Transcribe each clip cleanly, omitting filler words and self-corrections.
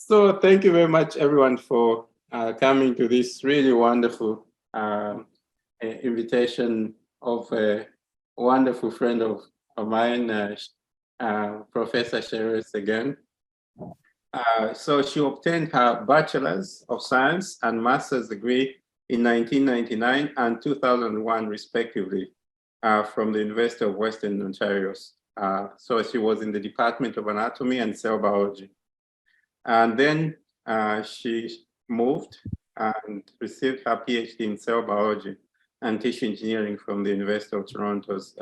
So thank you very much, everyone, for coming to this really wonderful invitation of a wonderful friend of mine, Professor Cheryle Séguin. So she obtained her Bachelor's of Science and Master's degree in 1999 and 2001, respectively, from the University of Western Ontario. So she was in the Department of Anatomy and Cell Biology. And then she moved and received her PhD in cell biology and tissue engineering from the University of Toronto's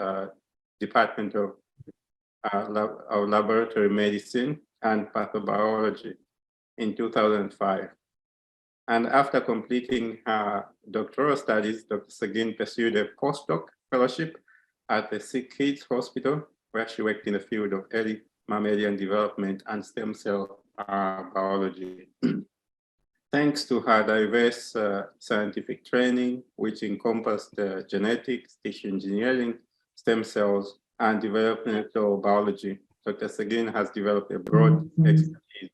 Department of Laboratory Medicine and Pathobiology in 2005. And after completing her doctoral studies, Dr. Séguin pursued a postdoc fellowship at the Sick Kids Hospital, where she worked in the field of early mammalian development and stem cell biology. Thanks to her diverse scientific training, which encompassed genetics, tissue engineering, stem cells, and developmental biology, Dr. Séguin has developed a broad expertise.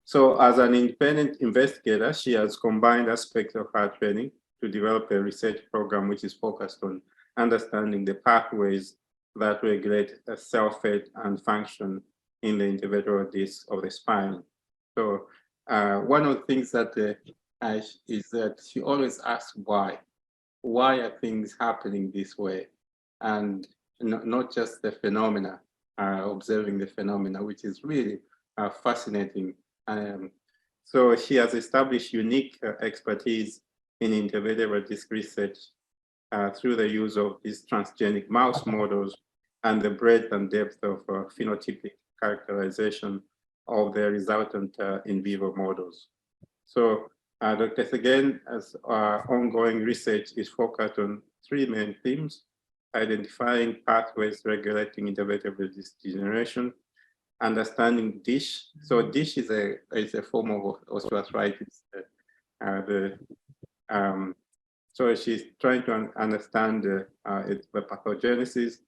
So as an independent investigator, she has combined aspects of her training to develop a research program which is focused on understanding the pathways that regulate cell fate and function in the intervertebral disc of the spine. So one of the things that is that she always asks why. Why are things happening this way? And not just the phenomena, observing the phenomena, which is really fascinating. So she has established unique expertise in intervertebral disc research through the use of these transgenic mouse models and the breadth and depth of phenotypic characterization of the resultant in vivo models. So Dr. Séguin's ongoing research is focused on three main themes: identifying pathways regulating intervertebral disc degeneration, understanding DISH. So DISH is a form of osteoarthritis. So she's trying to understand the pathogenesis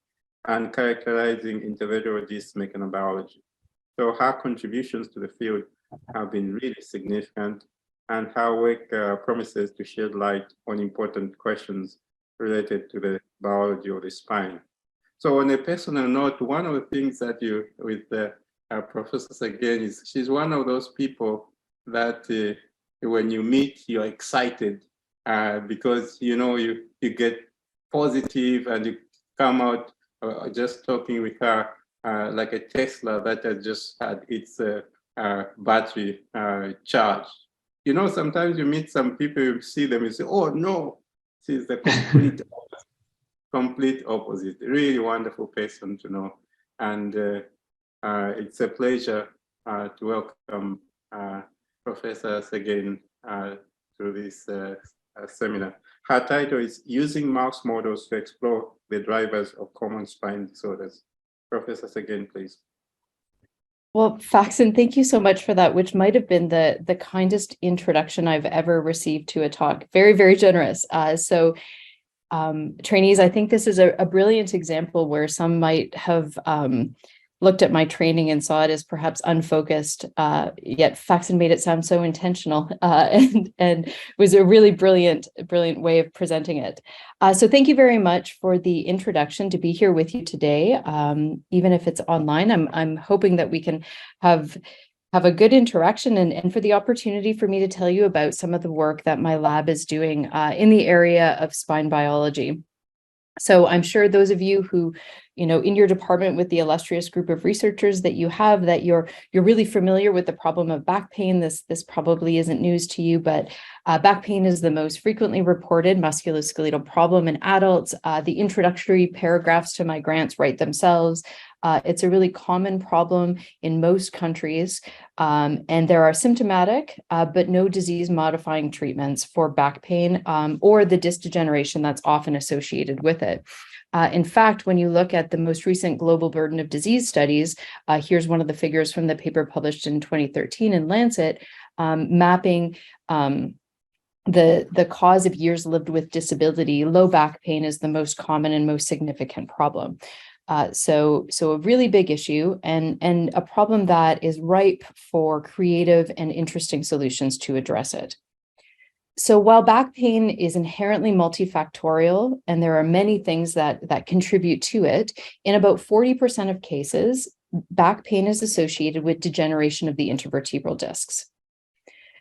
and characterizing intervertebral disc mechanobiology. So her contributions to the field have been really significant, and her work promises to shed light on important questions related to the biology of the spine. So on a personal note, one of the things that you, with Professor Séguin, is she's one of those people that when you meet, you're excited because you get positive and you come out just talking with her like a Tesla that has just had its battery charged. Sometimes you meet some people, you see them, you say, oh no, she's the complete opposite. Really wonderful person to know. And it's a pleasure to welcome Professor Séguin to this seminar. Her title is Using Mouse Models to Explore the Drivers of Common Spine Disorders. Professor Séguin, please. Well, Faxon, thank you so much for that, which might have been the kindest introduction I've ever received to a talk. Very, very generous. Trainees, I think this is a brilliant example where some might have looked at my training and saw it as perhaps unfocused, yet Faxon made it sound so intentional and was a really brilliant way of presenting it. So thank you very much for the introduction to be here with you today. Even if it's online, I'm hoping that we can have a good interaction and for the opportunity for me to tell you about some of the work that my lab is doing in the area of spine biology. So I'm sure those of you who, in your department with the illustrious group of researchers that you have, that you're really familiar with the problem of back pain. This probably isn't news to you, but back pain is the most frequently reported musculoskeletal problem in adults. The introductory paragraphs to my grants write themselves. It's a really common problem in most countries, and there are symptomatic but no disease-modifying treatments for back pain or the disc degeneration that's often associated with it. In fact, when you look at the most recent global burden of disease studies, here's one of the figures from the paper published in 2013 in Lancet, mapping the cause of years lived with disability. Low back pain is the most common and most significant problem. So a really big issue and a problem that is ripe for creative and interesting solutions to address it. So while back pain is inherently multifactorial, and there are many things that contribute to it, in about 40% of cases, back pain is associated with degeneration of the intervertebral discs.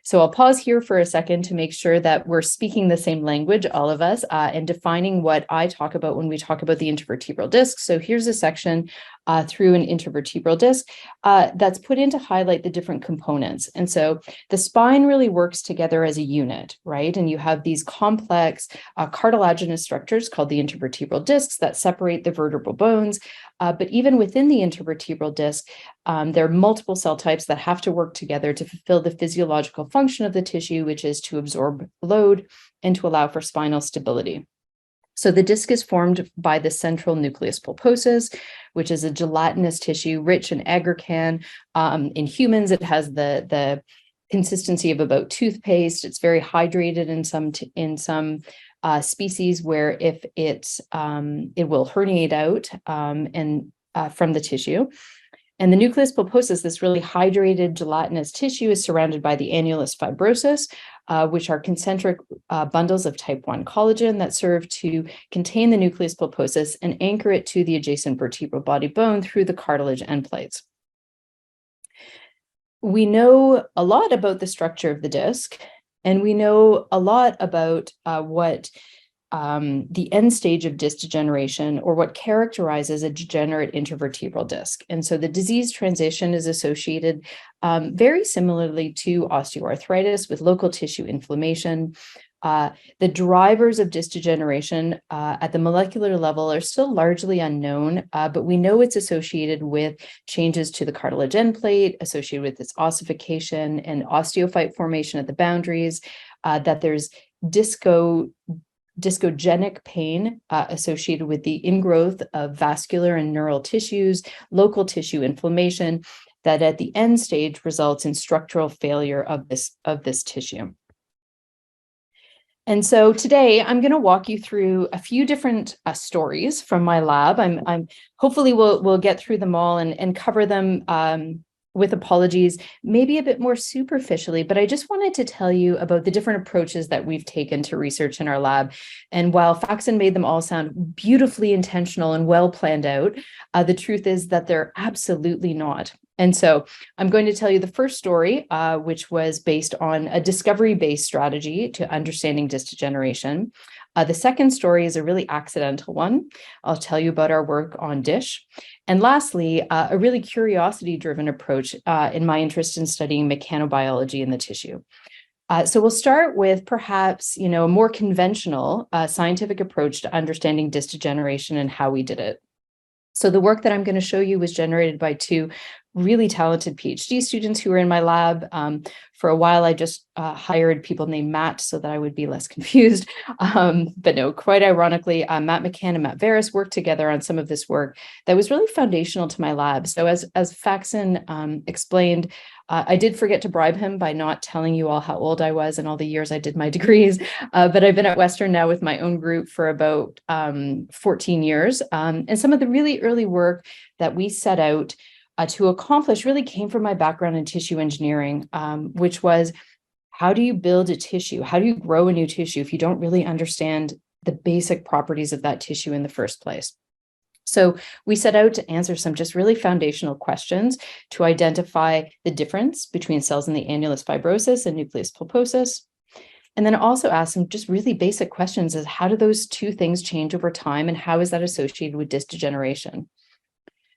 So I'll pause here for a second to make sure that we're speaking the same language, all of us, and defining what I talk about when we talk about the intervertebral disc. So here's a section through an intervertebral disc that's put in to highlight the different components. And so the spine really works together as a unit, right? And you have these complex cartilaginous structures called the intervertebral discs that separate the vertebral bones. But even within the intervertebral disc, there are multiple cell types that have to work together to fulfill the physiological function of the tissue, which is to absorb load and to allow for spinal stability. So the disc is formed by the central nucleus pulposus, which is a gelatinous tissue rich in aggrecan. In humans, it has the consistency of about toothpaste. It's very hydrated in some species where if it will herniate out and from the tissue. And the nucleus pulposus, this really hydrated gelatinous tissue, is surrounded by the annulus fibrosus, which are concentric bundles of type 1 collagen that serve to contain the nucleus pulposus and anchor it to the adjacent vertebral body bone through the cartilage end plates. We know a lot about the structure of the disc, and we know a lot about what the end stage of disc degeneration, or what characterizes a degenerate intervertebral disc. And so the disease transition is associated very similarly to osteoarthritis with local tissue inflammation. The drivers of disc degeneration at the molecular level are still largely unknown, but we know it's associated with changes to the cartilage end plate, associated with its ossification and osteophyte formation at the boundaries, that there's discogenic pain associated with the ingrowth of vascular and neural tissues, local tissue inflammation, that at the end stage results in structural failure of this tissue. And so today I'm going to walk you through a few different stories from my lab. I'm hopefully we'll get through them all and cover them with apologies, maybe a bit more superficially, but I just wanted to tell you about the different approaches that we've taken to research in our lab. And while Faxon made them all sound beautifully intentional and well planned out, the truth is that they're absolutely not. And so I'm going to tell you the first story, which was based on a discovery-based strategy to understanding disc degeneration. The second story is a really accidental one. I'll tell you about our work on DISH. And lastly, a really curiosity-driven approach in my interest in studying mechanobiology in the tissue. So we'll start with perhaps, a more conventional scientific approach to understanding disc degeneration and how we did it. So the work that I'm going to show you was generated by two really talented PhD students who were in my lab. For a while, I just hired people named Matt so that I would be less confused. But no, quite ironically, Matt McCann and Matt Veris worked together on some of this work that was really foundational to my lab. So as Faxon explained, I did forget to bribe him by not telling you all how old I was and all the years I did my degrees. But I've been at Western now with my own group for about 14 years. And some of the really early work that we set out to accomplish really came from my background in tissue engineering, which was, how do you build a tissue? How do you grow a new tissue if you don't really understand the basic properties of that tissue in the first place? So we set out to answer some just really foundational questions to identify the difference between cells in the annulus fibrosus and nucleus pulposus. And then also ask some just really basic questions as how do those two things change over time, and how is that associated with disc degeneration?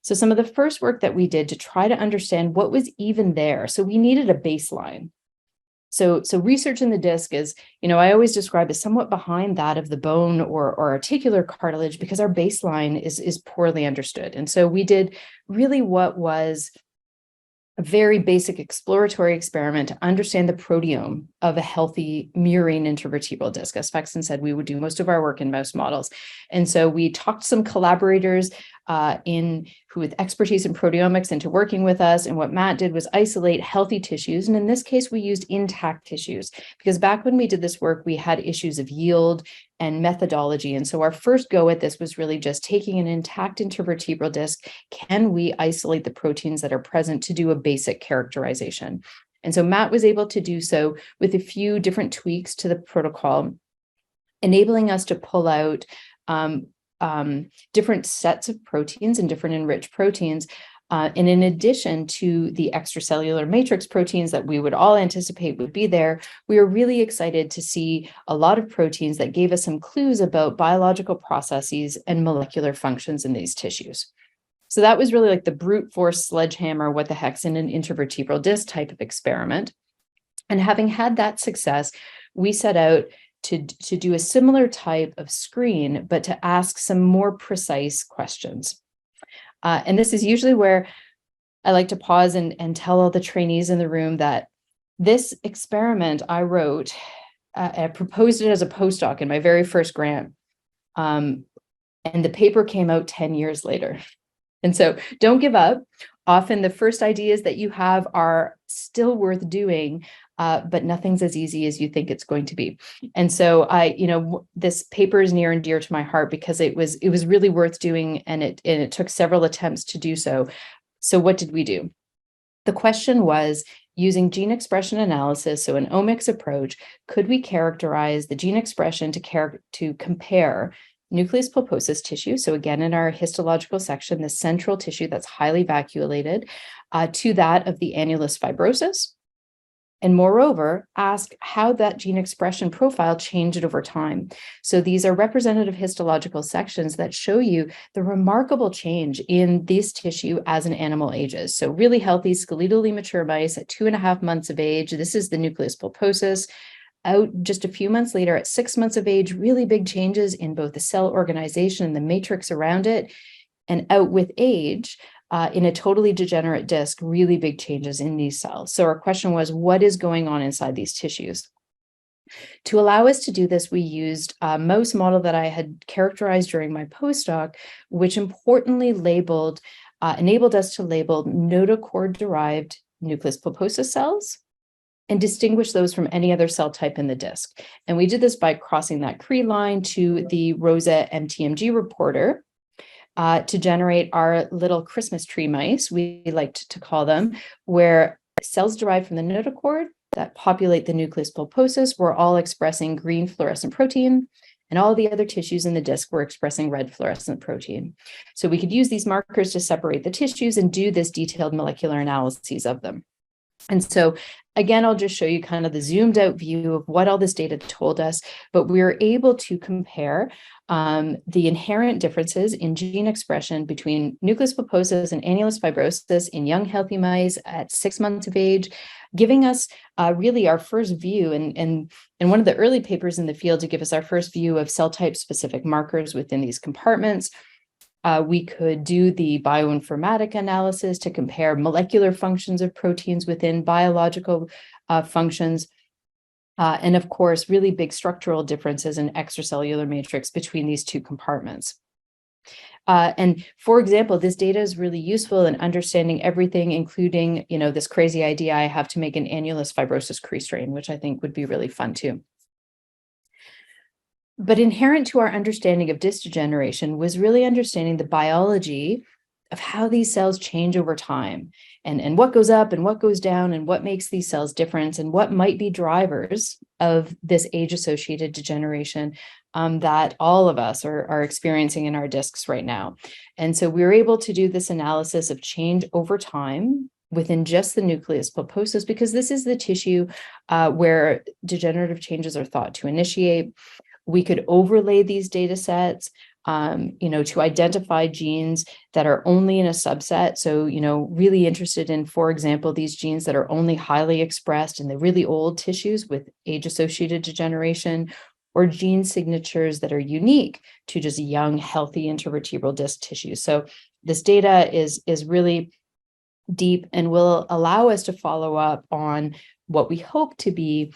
So some of the first work that we did to try to understand what was even there. So we needed a baseline. So research in the disc is, I always describe as somewhat behind that of the bone or articular cartilage, because our baseline is poorly understood. And so we did really what was a very basic exploratory experiment to understand the proteome of a healthy murine intervertebral disc. As Faxon said, we would do most of our work in mouse models. And so we talked to some collaborators with expertise in proteomics into working with us. And what Matt did was isolate healthy tissues. And in this case, we used intact tissues because back when we did this work, we had issues of yield and methodology. And so our first go at this was really just taking an intact intervertebral disc. Can we isolate the proteins that are present to do a basic characterization? And so Matt was able to do so with a few different tweaks to the protocol, enabling us to pull out different sets of proteins and different enriched proteins. And in addition to the extracellular matrix proteins that we would all anticipate would be there, we were really excited to see a lot of proteins that gave us some clues about biological processes and molecular functions in these tissues. So that was really like the brute force sledgehammer, what the heck's in an intervertebral disc type of experiment. And having had that success, we set out to do a similar type of screen, but to ask some more precise questions. And this is usually where I like to pause and tell all the trainees in the room that this experiment I wrote, I proposed it as a postdoc in my very first grant. And the paper came out 10 years later. And so don't give up. Often the first ideas that you have are still worth doing, but nothing's as easy as you think it's going to be. And so this paper is near and dear to my heart because it was really worth doing, and it took several attempts to do so. So what did we do? The question was, using gene expression analysis, so an omics approach, could we characterize the gene expression to compare nucleus pulposus tissue, so again, in our histological section, the central tissue that's highly vacuolated, to that of the annulus fibrosus, and moreover, ask how that gene expression profile changed over time. So these are representative histological sections that show you the remarkable change in this tissue as an animal ages. So really healthy, skeletally mature mice at 2.5 months of age. This is the nucleus pulposus. Out just a few months later at 6 months of age, really big changes in both the cell organization and the matrix around it. And out with age, in a totally degenerate disc, really big changes in these cells. So our question was, what is going on inside these tissues? To allow us to do this, we used a mouse model that I had characterized during my postdoc, which importantly enabled us to label notochord-derived nucleus pulposus cells and distinguish those from any other cell type in the disc. And we did this by crossing that Cree line to the ROSA MTMG reporter to generate our little Christmas tree mice, we liked to call them, where cells derived from the notochord that populate the nucleus pulposus were all expressing green fluorescent protein, and all the other tissues in the disc were expressing red fluorescent protein. So we could use these markers to separate the tissues and do this detailed molecular analyses of them. And so again, I'll just show you kind of the zoomed out view of what all this data told us, but we were able to compare the inherent differences in gene expression between nucleus pulposus and annulus fibrosus in young healthy mice at 6 months of age, giving us really our first view and one of the early papers in the field to give us our first view of cell type specific markers within these compartments. We could do the bioinformatic analysis to compare molecular functions of proteins within biological functions. And of course, really big structural differences in extracellular matrix between these two compartments. And for example, this data is really useful in understanding everything, including, this crazy idea I have to make an annulus fibrosus Cree strain, which I think would be really fun too. But inherent to our understanding of disc degeneration was really understanding the biology of how these cells change over time and what goes up and what goes down and what makes these cells different and what might be drivers of this age-associated degeneration that all of us are experiencing in our discs right now. And so we were able to do this analysis of change over time within just the nucleus pulposus, because this is the tissue where degenerative changes are thought to initiate. We could overlay these data sets, to identify genes that are only in a subset. So, really interested in, for example, these genes that are only highly expressed in the really old tissues with age-associated degeneration, or gene signatures that are unique to just young, healthy intervertebral disc tissue. So this data is really deep and will allow us to follow up on what we hope to be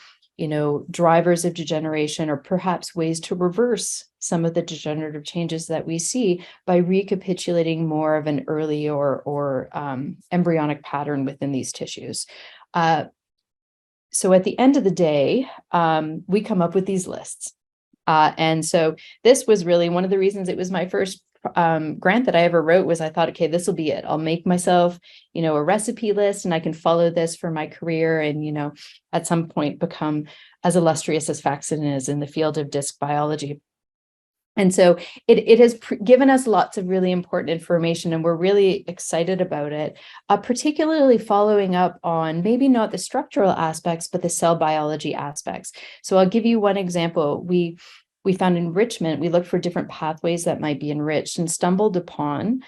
drivers of degeneration, or perhaps ways to reverse some of the degenerative changes that we see by recapitulating more of an early or embryonic pattern within these tissues. So at the end of the day, we come up with these lists. And so this was really one of the reasons it was my first grant that I ever wrote. Was I thought, okay, this will be it. I'll make myself, a recipe list, and I can follow this for my career, and, at some point become as illustrious as Faxon is in the field of disc biology. And so it has given us lots of really important information, and we're really excited about it, particularly following up on maybe not the structural aspects, but the cell biology aspects. So I'll give you one example. We found enrichment. We looked for different pathways that might be enriched and stumbled upon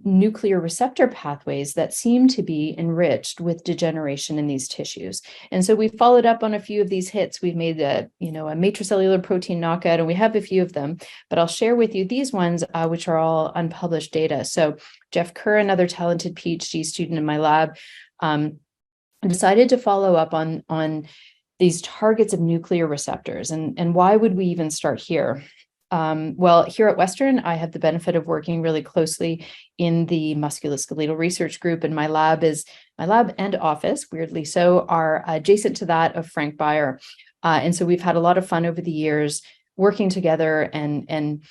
nuclear receptor pathways that seem to be enriched with degeneration in these tissues. And so we followed up on a few of these hits. We've made a matricellular protein knockout, and we have a few of them, but I'll share with you these ones, which are all unpublished data. So Jeff Kerr, another talented PhD student in my lab, decided to follow up on these targets of nuclear receptors. And why would we even start here? Well, here at Western, I have the benefit of working really closely in the musculoskeletal research group, and my lab and office, weirdly so, are adjacent to that of Frank Beyer. And so we've had a lot of fun over the years working together and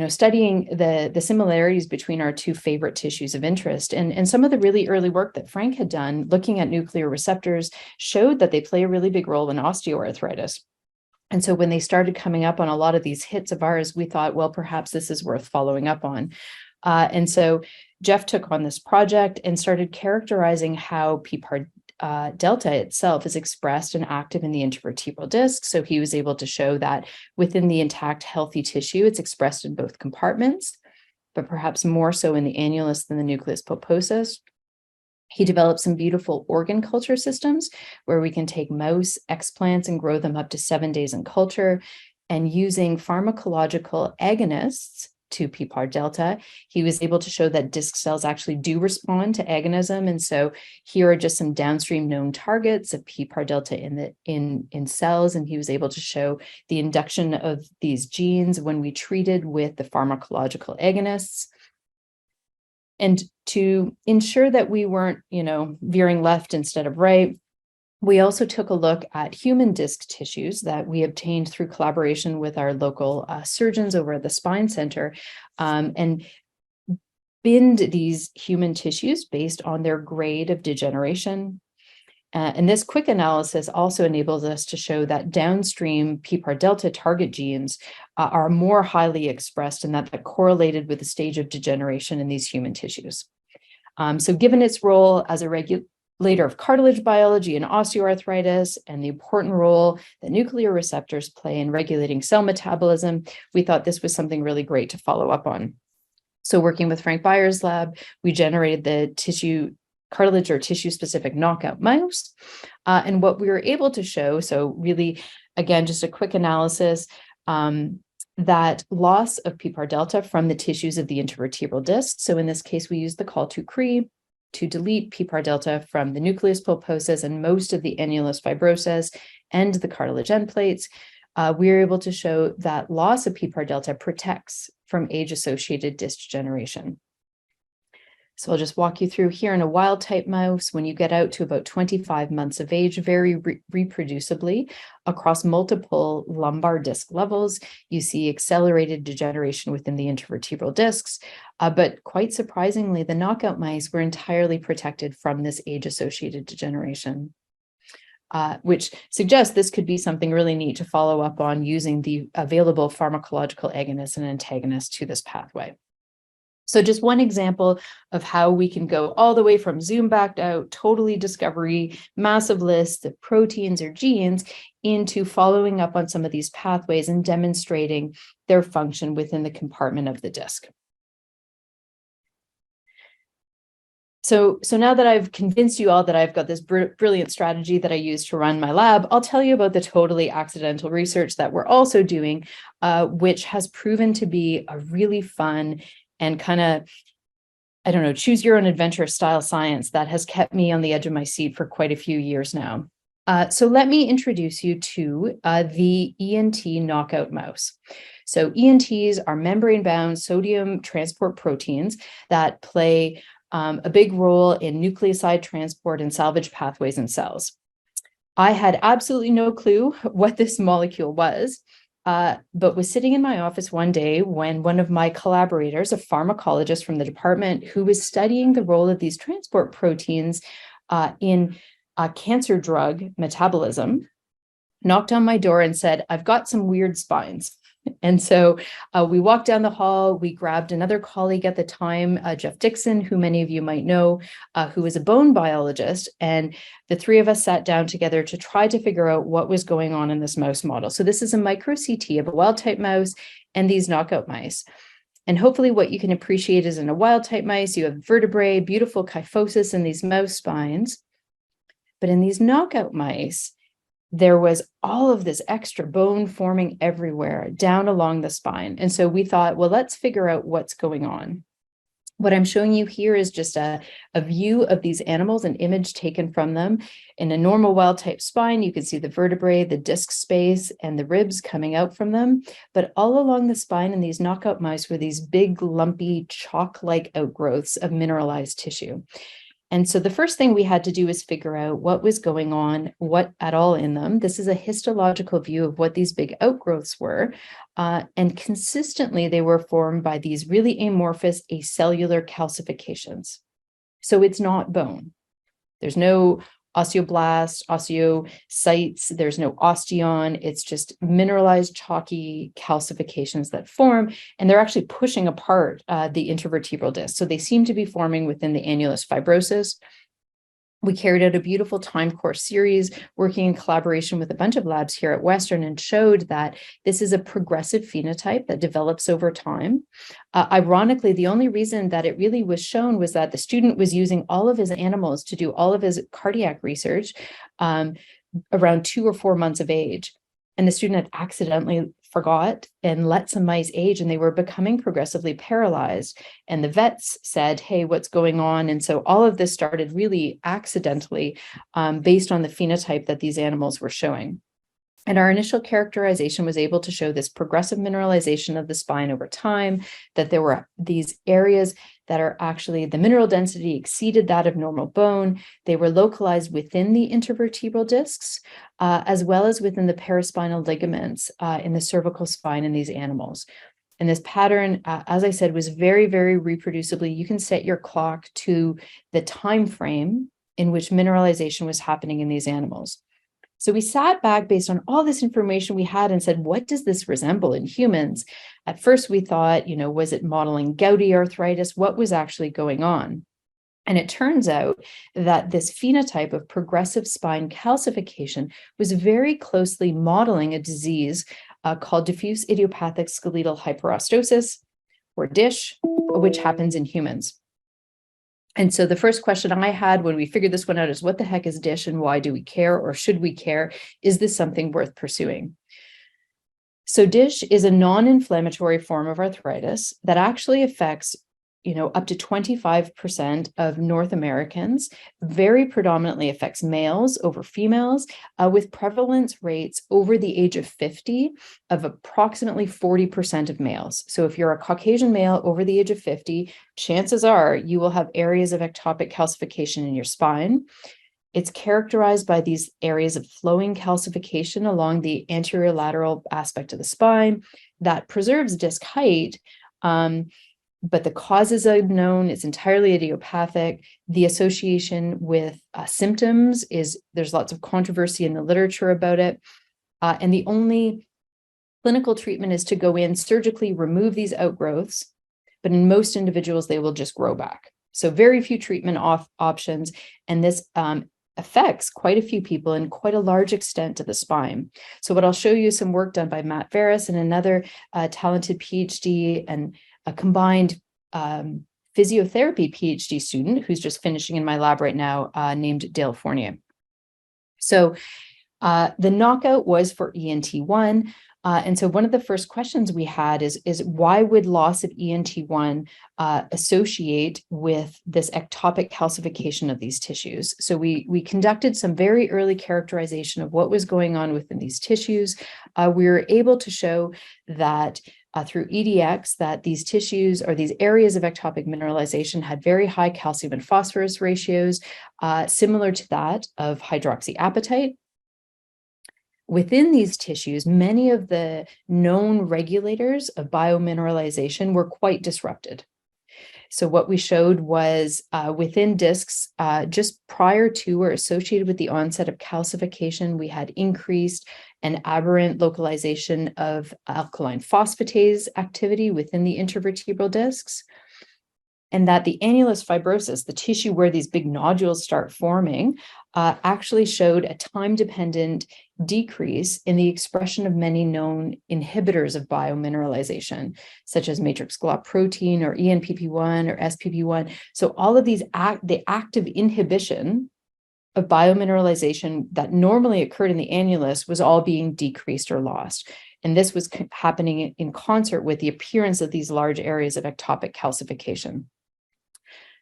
studying the similarities between our two favorite tissues of interest. And some of the really early work that Frank had done looking at nuclear receptors showed that they play a really big role in osteoarthritis. And so when they started coming up on a lot of these hits of ours, we thought, well, perhaps this is worth following up on. And so Jeff took on this project and started characterizing how PPAR delta itself is expressed and active in the intervertebral disc. So he was able to show that within the intact, healthy tissue, it's expressed in both compartments, but perhaps more so in the annulus than the nucleus pulposus. He developed some beautiful organ culture systems where we can take mouse explants and grow them up to 7 days in culture. And using pharmacological agonists to PPAR delta, he was able to show that disc cells actually do respond to agonism. And so here are just some downstream known targets of PPAR delta in cells. And he was able to show the induction of these genes when we treated with the pharmacological agonists. And to ensure that we weren't, veering left instead of right, we also took a look at human disc tissues that we obtained through collaboration with our local surgeons over at the Spine Center, and binned these human tissues based on their grade of degeneration. And this quick analysis also enables us to show that downstream PPAR delta target genes are more highly expressed, and that correlated with the stage of degeneration in these human tissues. So given its role as a regulator of cartilage biology and osteoarthritis, and the important role that nuclear receptors play in regulating cell metabolism, we thought this was something really great to follow up on. So working with Frank Beyer's lab, we generated the cartilage or tissue-specific knockout mouse. And what we were able to show, so really, again, just a quick analysis, that loss of PPAR delta from the tissues of the intervertebral disc. So in this case, we used the call to CRE to delete PPAR delta from the nucleus pulposus and most of the annulus fibrosus and the cartilage end plates. We were able to show that loss of PPAR delta protects from age-associated disc degeneration. So I'll just walk you through here in a wild type mouse. When you get out to about 25 months of age, very reproducibly across multiple lumbar disc levels, you see accelerated degeneration within the intervertebral discs. But quite surprisingly, the knockout mice were entirely protected from this age-associated degeneration, which suggests this could be something really neat to follow up on using the available pharmacological agonists and antagonists to this pathway. So just one example of how we can go all the way from zoom backed out, totally discovery, massive lists of proteins or genes into following up on some of these pathways and demonstrating their function within the compartment of the disc. So now that I've convinced you all that I've got this brilliant strategy that I use to run my lab, I'll tell you about the totally accidental research that we're also doing, which has proven to be a really fun and kind of, choose your own adventure style science that has kept me on the edge of my seat for quite a few years now. So let me introduce you to the ENT knockout mouse. So ENTs are membrane-bound sodium transport proteins that play a big role in nucleoside transport and salvage pathways in cells. I had absolutely no clue what this molecule was, but was sitting in my office one day when one of my collaborators, a pharmacologist from the department who was studying the role of these transport proteins in cancer drug metabolism, knocked on my door and said, "I've got some weird spines." And so we walked down the hall. We grabbed another colleague at the time, Jeff Dixon, who many of you might know, who was a bone biologist. And the three of us sat down together to try to figure out what was going on in this mouse model. So this is a micro CT of a wild type mouse and these knockout mice. And hopefully what you can appreciate is in a wild type mice, you have vertebrae, beautiful kyphosis in these mouse spines. But in these knockout mice, there was all of this extra bone forming everywhere down along the spine. And so we thought, well, let's figure out what's going on. What I'm showing you here is just a view of these animals, an image taken from them. In a normal wild type spine, you can see the vertebrae, the disc space, and the ribs coming out from them. But all along the spine in these knockout mice were these big, lumpy, chalk-like outgrowths of mineralized tissue. And so the first thing we had to do is figure out what was going on, what at all in them. This is a histological view of what these big outgrowths were. And consistently, they were formed by these really amorphous acellular calcifications. So it's not bone. There's no osteoblasts, osteocytes, there's no osteon. It's just mineralized, chalky calcifications that form, and they're actually pushing apart the intervertebral disc. So they seem to be forming within the annulus fibrosus. We carried out a beautiful time course series working in collaboration with a bunch of labs here at Western and showed that this is a progressive phenotype that develops over time. Ironically, the only reason that it really was shown was that the student was using all of his animals to do all of his cardiac research around 2 or 4 months of age. And the student had accidentally forgot and let some mice age, and they were becoming progressively paralyzed. And the vets said, "Hey, what's going on?" And so all of this started really accidentally based on the phenotype that these animals were showing. And our initial characterization was able to show this progressive mineralization of the spine over time, that there were these areas that are actually the mineral density exceeded that of normal bone. They were localized within the intervertebral discs, as well as within the paraspinal ligaments in the cervical spine in these animals. And this pattern, as I said, was very, very reproducibly. You can set your clock to the time frame in which mineralization was happening in these animals. So we sat back based on all this information we had and said, what does this resemble in humans? At first, we thought, was it modeling gouty arthritis? What was actually going on? And it turns out that this phenotype of progressive spine calcification was very closely modeling a disease called diffuse idiopathic skeletal hyperostosis, or DISH, which happens in humans. And so the first question I had when we figured this one out is, what the heck is DISH and why do we care, or should we care? Is this something worth pursuing? So DISH is a non-inflammatory form of arthritis that actually affects up to 25% of North Americans, very predominantly affects males over females, with prevalence rates over the age of 50 of approximately 40% of males. So if you're a Caucasian male over the age of 50, chances are you will have areas of ectopic calcification in your spine. It's characterized by these areas of flowing calcification along the anterior lateral aspect of the spine that preserves disc height. But the cause is unknown. It's entirely idiopathic. The association with symptoms there's lots of controversy in the literature about it. And the only clinical treatment is to go in, surgically remove these outgrowths. But in most individuals, they will just grow back. So very few treatment options. And this affects quite a few people and quite a large extent to the spine. So what I'll show you is some work done by Matt Veris and another talented PhD and a combined physiotherapy PhD student who's just finishing in my lab right now, named Dale Fournier. So the knockout was for ENT1. And so one of the first questions we had is why would loss of ENT1 associate with this ectopic calcification of these tissues? So we conducted some very early characterization of what was going on within these tissues. We were able to show that through EDX that these tissues or these areas of ectopic mineralization had very high calcium and phosphorus ratios, similar to that of hydroxyapatite. Within these tissues, many of the known regulators of biomineralization were quite disrupted. So what we showed was within discs, just prior to or associated with the onset of calcification, we had increased and aberrant localization of alkaline phosphatase activity within the intervertebral discs. And that the annulus fibrosus, the tissue where these big nodules start forming, actually showed a time-dependent decrease in the expression of many known inhibitors of biomineralization, such as matrix GLOT protein or ENPP1 or SPP1. So all of these, the active inhibition of biomineralization that normally occurred in the annulus was all being decreased or lost. And this was happening in concert with the appearance of these large areas of ectopic calcification.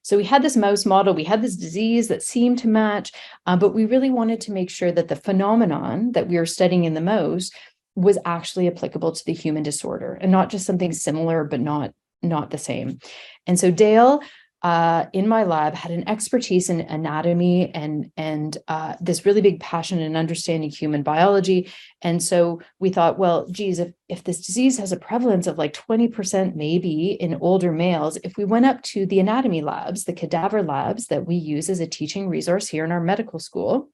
So we had this mouse model, we had this disease that seemed to match, but we really wanted to make sure that the phenomenon that we were studying in the mouse was actually applicable to the human disorder and not just something similar, but not the same. And so Dale, in my lab, had an expertise in anatomy and this really big passion in understanding human biology. And so we thought, well, geez, if this disease has a prevalence of like 20% maybe in older males, if we went up to the anatomy labs, the cadaver labs that we use as a teaching resource here in our medical school,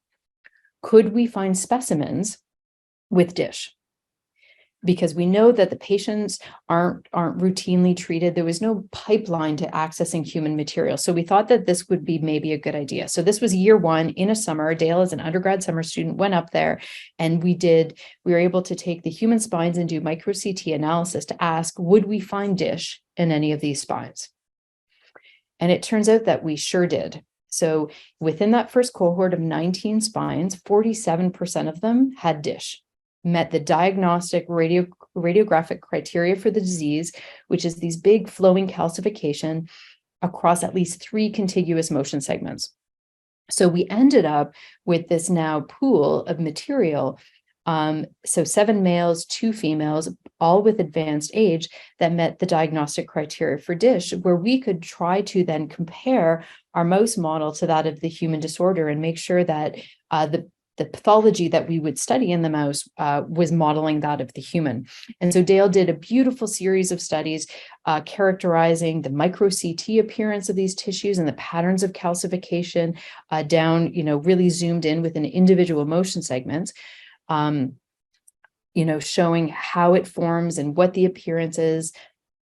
could we find specimens with DISH? Because we know that the patients aren't routinely treated. There was no pipeline to accessing human material. So we thought that this would be maybe a good idea. So this was year one in a summer. Dale, as an undergrad summer student, went up there and we were able to take the human spines and do micro CT analysis to ask, would we find DISH in any of these spines? And it turns out that we sure did. So within that first cohort of 19 spines, 47% of them had DISH. Met the diagnostic radiographic criteria for the disease, which is these big flowing calcification across at least 3 contiguous motion segments. So we ended up with this now pool of material. So 7 males, 2 females, all with advanced age that met the diagnostic criteria for DISH, where we could try to then compare our mouse model to that of the human disorder and make sure that the pathology that we would study in the mouse was modeling that of the human. And so Dale did a beautiful series of studies characterizing the micro CT appearance of these tissues and the patterns of calcification down, really zoomed in within individual motion segments, showing how it forms and what the appearance is,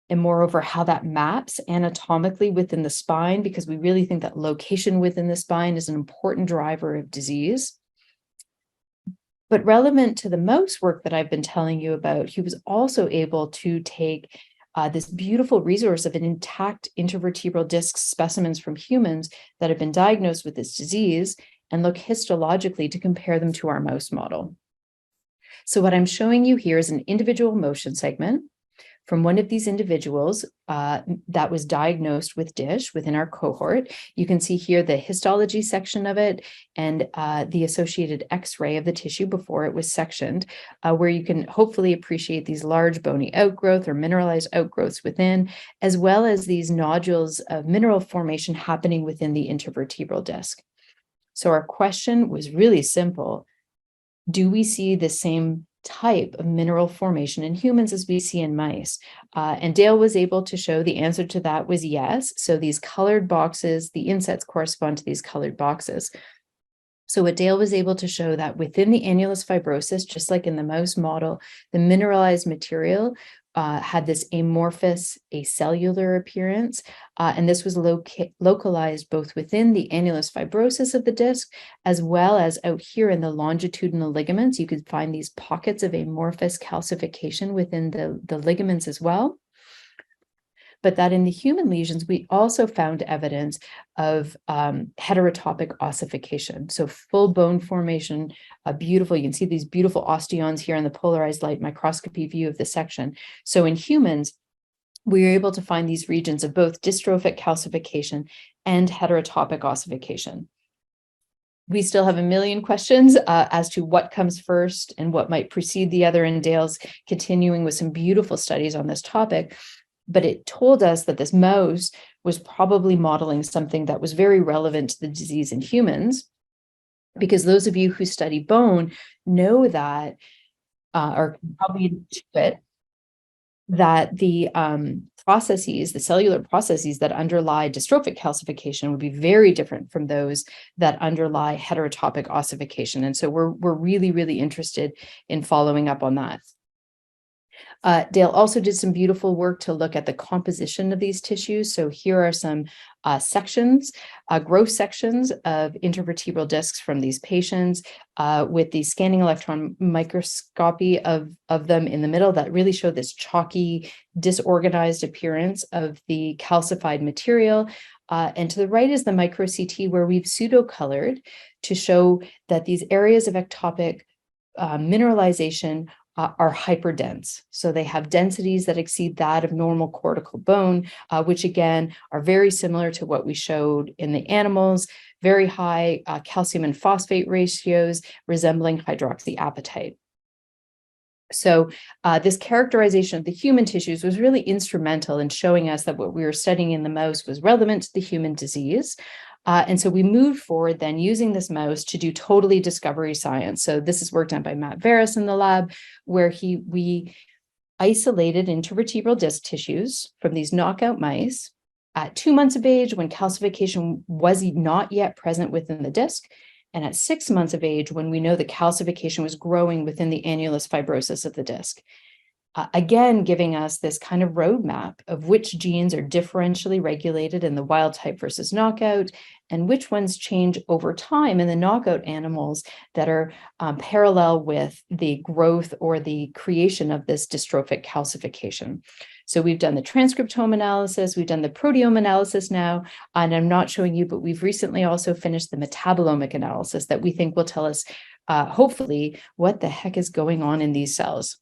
and moreover, how that maps anatomically within the spine, because we really think that location within the spine is an important driver of disease. But relevant to the mouse work that I've been telling you about, he was also able to take this beautiful resource of an intact intervertebral disc specimens from humans that have been diagnosed with this disease and look histologically to compare them to our mouse model. So what I'm showing you here is an individual motion segment from one of these individuals that was diagnosed with DISH within our cohort. You can see here the histology section of it and the associated X-ray of the tissue before it was sectioned, where you can hopefully appreciate these large bony outgrowth or mineralized outgrowths within, as well as these nodules of mineral formation happening within the intervertebral disc. So our question was really simple. Do we see the same type of mineral formation in humans as we see in mice? And Dale was able to show the answer to that was yes. So these colored boxes, the insets correspond to these colored boxes. So what Dale was able to show that within the annulus fibrosus, just like in the mouse model, the mineralized material had this amorphous acellular appearance, and this was localized both within the annulus fibrosus of the disc, as well as out here in the longitudinal ligaments. You could find these pockets of amorphous calcification within the ligaments as well. but that in the human lesions, we also found evidence of heterotopic ossification. So full bone formation, beautiful. You can see these beautiful osteons here in the polarized light microscopy view of the section. So in humans, we were able to find these regions of both dystrophic calcification and heterotopic ossification. We still have a million questions as to what comes first and what might precede the other, and Dale's continuing with some beautiful studies on this topic. But it told us that this mouse was probably modeling something that was very relevant to the disease in humans, because those of you who study bone know that, or probably intuit it, that the processes, the cellular processes that underlie dystrophic calcification would be very different from those that underlie heterotopic ossification. And so we're really, really interested in following up on that. Dale also did some beautiful work to look at the composition of these tissues. So here are some sections, gross sections of intervertebral discs from these patients with the scanning electron microscopy of them in the middle that really show this chalky, disorganized appearance of the calcified material. And to the right is the micro CT, where we've pseudo-colored to show that these areas of ectopic mineralization are hyperdense. So they have densities that exceed that of normal cortical bone, which again are very similar to what we showed in the animals, very high calcium and phosphate ratios resembling hydroxyapatite. So this characterization of the human tissues was really instrumental in showing us that what we were studying in the mouse was relevant to the human disease. And so we moved forward then using this mouse to do totally discovery science. So this is work done by Matt Veris in the lab, where we isolated intervertebral disc tissues from these knockout mice at 2 months of age, when calcification was not yet present within the disc, and at 6 months of age, when we know the calcification was growing within the annulus fibrosus of the disc. Again, giving us this kind of roadmap of which genes are differentially regulated in the wild type versus knockout, and which ones change over time in the knockout animals that are parallel with the growth or the creation of this dystrophic calcification. So we've done the transcriptome analysis, we've done the proteome analysis now, and I'm not showing you, but we've recently also finished the metabolomic analysis that we think will tell us, hopefully, what the heck is going on in these cells.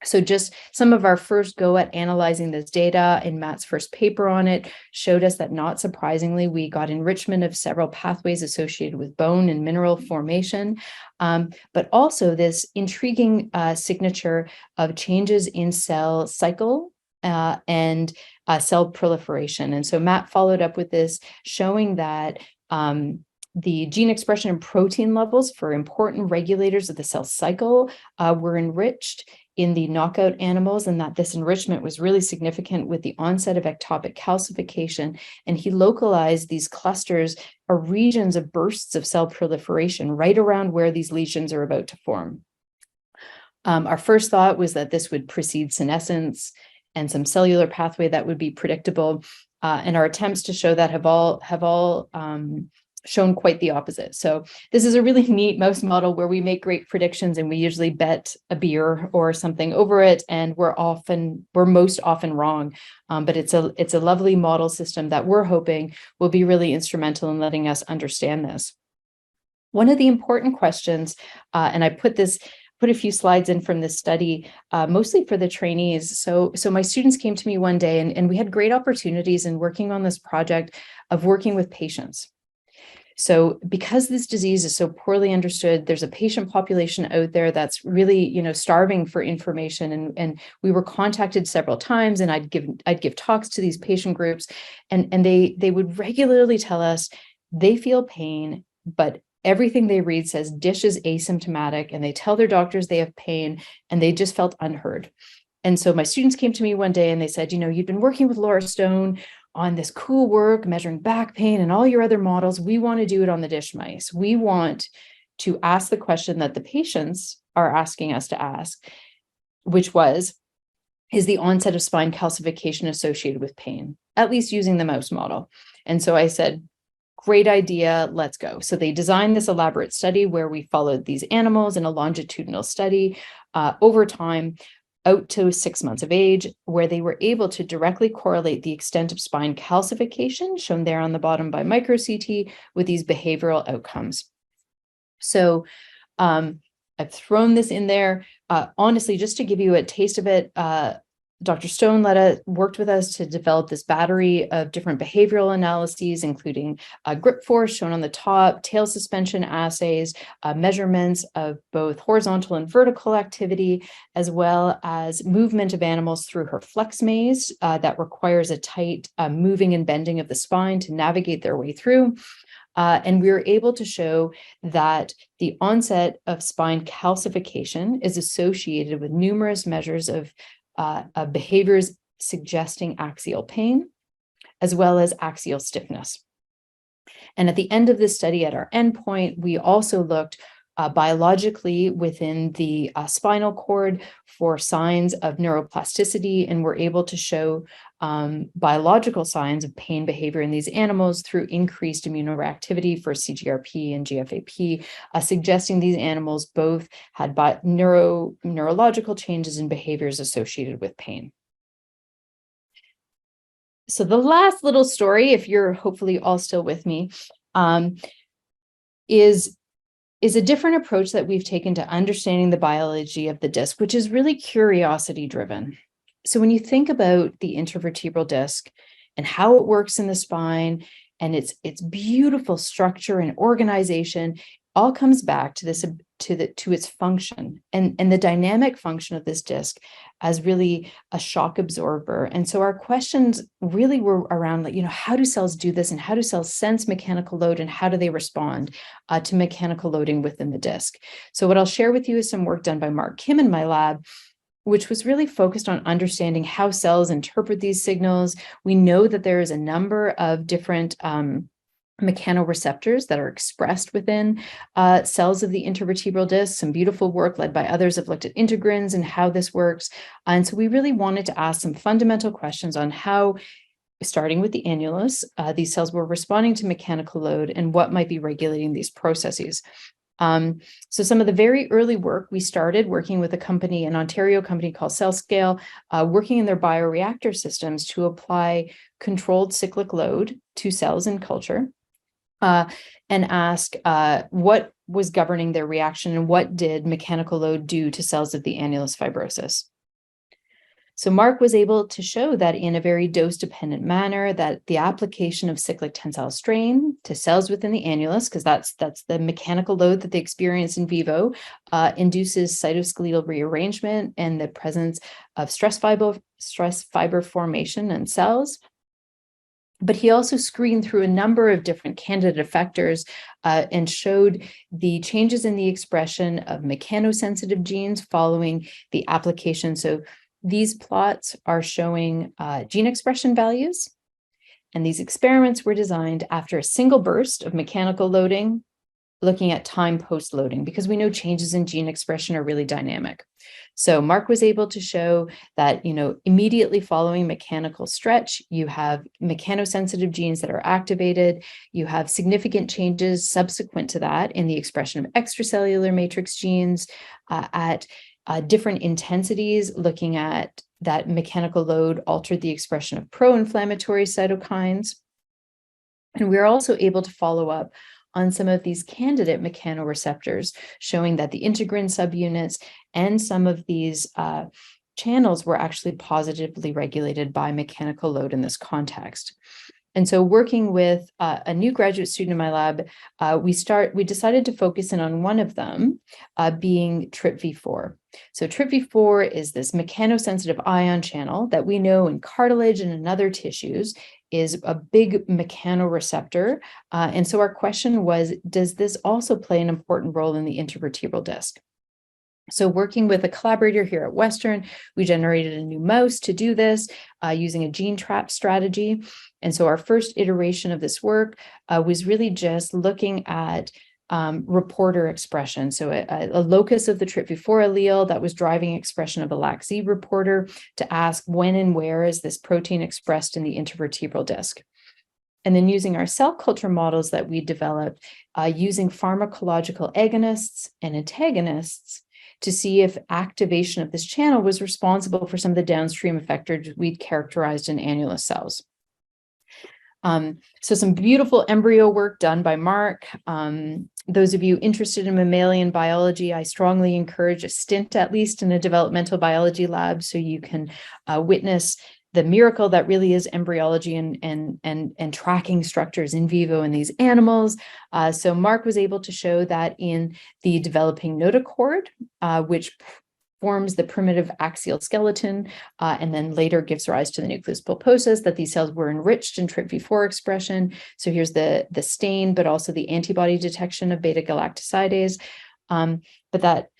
So just some of our first go at analyzing this data, in Matt's first paper on it, showed us that, not surprisingly, we got enrichment of several pathways associated with bone and mineral formation, but also this intriguing signature of changes in cell cycle and cell proliferation. And so Matt followed up with this, showing that the gene expression and protein levels for important regulators of the cell cycle were enriched in the knockout animals, and that this enrichment was really significant with the onset of ectopic calcification. And he localized these clusters or regions of bursts of cell proliferation right around where these lesions are about to form. Our first thought was that this would precede senescence and some cellular pathway that would be predictable. And our attempts to show that have all shown quite the opposite. So this is a really neat mouse model where we make great predictions, and we usually bet a beer or something over it, and we're most often wrong. But it's a lovely model system that we're hoping will be really instrumental in letting us understand this. One of the important questions, and I put a few slides in from this study, mostly for the trainees. So my students came to me one day, and we had great opportunities in working on this project of working with patients. So because this disease is so poorly understood, there's a patient population out there that's really, starving for information. And we were contacted several times, and I'd give talks to these patient groups, and they would regularly tell us they feel pain, but everything they read says DISH is asymptomatic, and they tell their doctors they have pain, and they just felt unheard. And so my students came to me one day and they said, you've been working with Laura Stone on this cool work, measuring back pain and all your other models. We want to do it on the DISH mice. We want to ask the question that the patients are asking us to ask, which was, is the onset of spine calcification associated with pain, at least using the mouse model? And so I said, great idea, let's go. So they designed this elaborate study where we followed these animals in a longitudinal study over time. out to 6 months of age, where they were able to directly correlate the extent of spine calcification, shown there on the bottom by micro CT, with these behavioral outcomes. So I've thrown this in there, honestly, just to give you a taste of it. Dr. Stone worked with us to develop this battery of different behavioral analyses, including grip force shown on the top, tail suspension assays, measurements of both horizontal and vertical activity, as well as movement of animals through her flex maze that requires a tight moving and bending of the spine to navigate their way through. And we were able to show that the onset of spine calcification is associated with numerous measures of behaviors suggesting axial pain, as well as axial stiffness. And at the end of this study, at our endpoint, we also looked biologically within the spinal cord for signs of neuroplasticity, and we're able to show biological signs of pain behavior in these animals through increased immunoreactivity for CGRP and GFAP, suggesting these animals both had neurological changes in behaviors associated with pain. So the last little story, if you're hopefully all still with me, is a different approach that we've taken to understanding the biology of the disc, which is really curiosity driven. So when you think about the intervertebral disc and how it works in the spine and its beautiful structure and organization, all comes back to this to its function and the dynamic function of this disc as really a shock absorber. And so our questions really were around, like, how do cells do this, and how do cells sense mechanical load, and how do they respond to mechanical loading within the disc? So what I'll share with you is some work done by Mark Kim in my lab, which was really focused on understanding how cells interpret these signals. We know that there is a number of different mechanoreceptors that are expressed within cells of the intervertebral disc. Some beautiful work led by others have looked at integrins and how this works. And so we really wanted to ask some fundamental questions on how, starting with the annulus, these cells were responding to mechanical load and what might be regulating these processes. So some of the very early work, we started working with an Ontario company called CellScale, working in their bioreactor systems to apply controlled cyclic load to cells in culture. And ask what was governing their reaction and what did mechanical load do to cells of the annulus fibrosus. So Mark was able to show that in a very dose-dependent manner that the application of cyclic tensile strain to cells within the annulus, because that's the mechanical load that they experience in vivo, induces cytoskeletal rearrangement and the presence of stress fiber formation in cells. But he also screened through a number of different candidate effectors and showed the changes in the expression of mechanosensitive genes following the application. So these plots are showing gene expression values. And these experiments were designed after a single burst of mechanical loading, looking at time post-loading, because we know changes in gene expression are really dynamic. So Mark was able to show that, immediately following mechanical stretch, you have mechanosensitive genes that are activated. You have significant changes subsequent to that in the expression of extracellular matrix genes at different intensities, looking at that mechanical load altered the expression of pro-inflammatory cytokines. And we're also able to follow up on some of these candidate mechanoreceptors, showing that the integrin subunits and some of these channels were actually positively regulated by mechanical load in this context. And so working with a new graduate student in my lab, we decided to focus in on one of them, being TRPV4. So TRPV4 is this mechanosensitive ion channel that we know in cartilage and in other tissues is a big mechanoreceptor. And so our question was, does this also play an important role in the intervertebral disc? So working with a collaborator here at Western, we generated a new mouse to do this using a gene trap strategy. And so our first iteration of this work was really just looking at reporter expression. So a locus of the TRPV4 allele that was driving expression of a LAC-Z reporter to ask when and where is this protein expressed in the intervertebral disc. And then using our cell culture models that we developed, using pharmacological agonists and antagonists to see if activation of this channel was responsible for some of the downstream effectors we'd characterized in annulus cells. So some beautiful embryo work done by Mark. Those of you interested in mammalian biology, I strongly encourage a stint, at least in a developmental biology lab, so you can witness the miracle that really is embryology and tracking structures in vivo in these animals. So Mark was able to show that in the developing notochord, which forms the primitive axial skeleton, and then later gives rise to the nucleus pulposus, that these cells were enriched in TRPV4 expression. So here's the stain, but also the antibody detection of beta-galactosidase. But that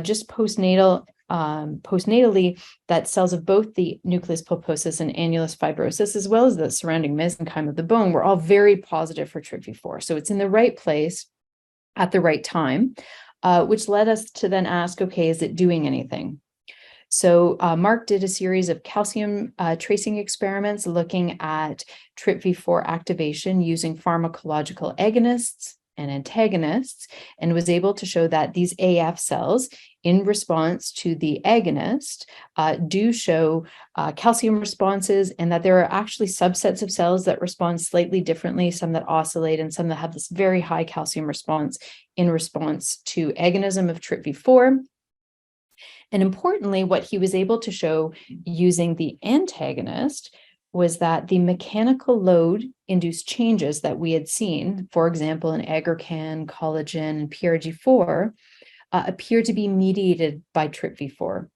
just postnatally, that cells of both the nucleus pulposus and annulus fibrosus, as well as the surrounding mesenchyme of the bone, were all very positive for TRPV4. So it's in the right place at the right time. Which led us to then ask, okay, is it doing anything? So Mark did a series of calcium tracing experiments looking at TRPV4 activation using pharmacological agonists and antagonists, and was able to show that these AF cells, in response to the agonist, do show calcium responses, and that there are actually subsets of cells that respond slightly differently, some that oscillate and some that have this very high calcium response in response to agonism of TRPV4. And importantly, what he was able to show using the antagonist was that the mechanical load induced changes that we had seen, for example, in aggrecan, collagen, and PRG4, appear to be mediated by TRPV4,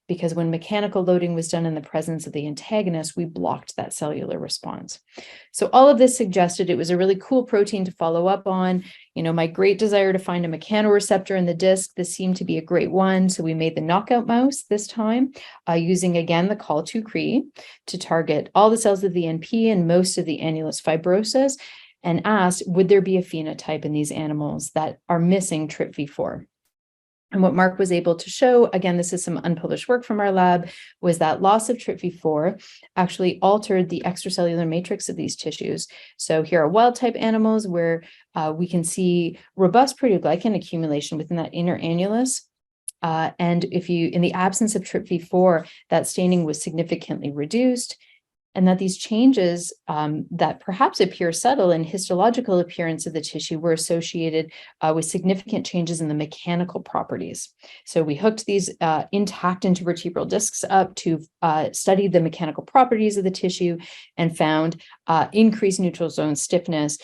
because when mechanical loading was done in the presence of the antagonist, we blocked that cellular response. So all of this suggested it was a really cool protein to follow up on. You know, my great desire to find a mechanoreceptor in the disc, this seemed to be a great one. So we made the knockout mouse this time, using again the Col2Cre to target all the cells of the NP and most of the annulus fibrosus, and asked, would there be a phenotype in these animals that are missing TRPV4? And what Mark was able to show, again, this is some unpublished work from our lab, was that loss of TRPV4 actually altered the extracellular matrix of these tissues. So here are wild type animals where we can see robust proteoglycan accumulation within that inner annulus. And if you, in the absence of TRPV4, that staining was significantly reduced. And that these changes that perhaps appear subtle in histological appearance of the tissue were associated with significant changes in the mechanical properties. So we hooked these intact intervertebral discs up to study the mechanical properties of the tissue, and found increased neutral zone stiffness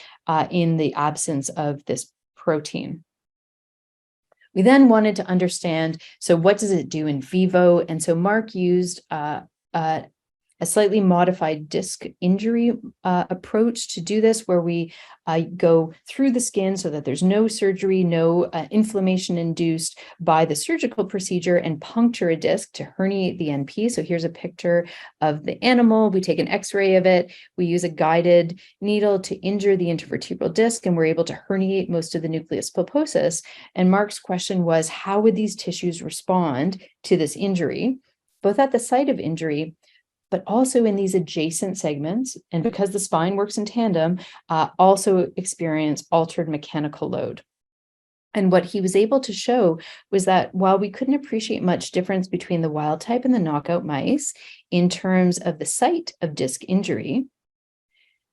in the absence of this protein. We then wanted to understand, so what does it do in vivo? And so Mark used a slightly modified disc injury approach to do this, where we go through the skin so that there's no surgery, no inflammation induced by the surgical procedure, and puncture a disc to herniate the NP. So here's a picture of the animal. We take an X-ray of it. We use a guided needle to injure the intervertebral disc, and we're able to herniate most of the nucleus pulposus. And Mark's question was, how would these tissues respond to this injury, both at the site of injury, but also in these adjacent segments, and because the spine works in tandem, also experience altered mechanical load. And what he was able to show was that while we couldn't appreciate much difference between the wild type and the knockout mice in terms of the site of disc injury,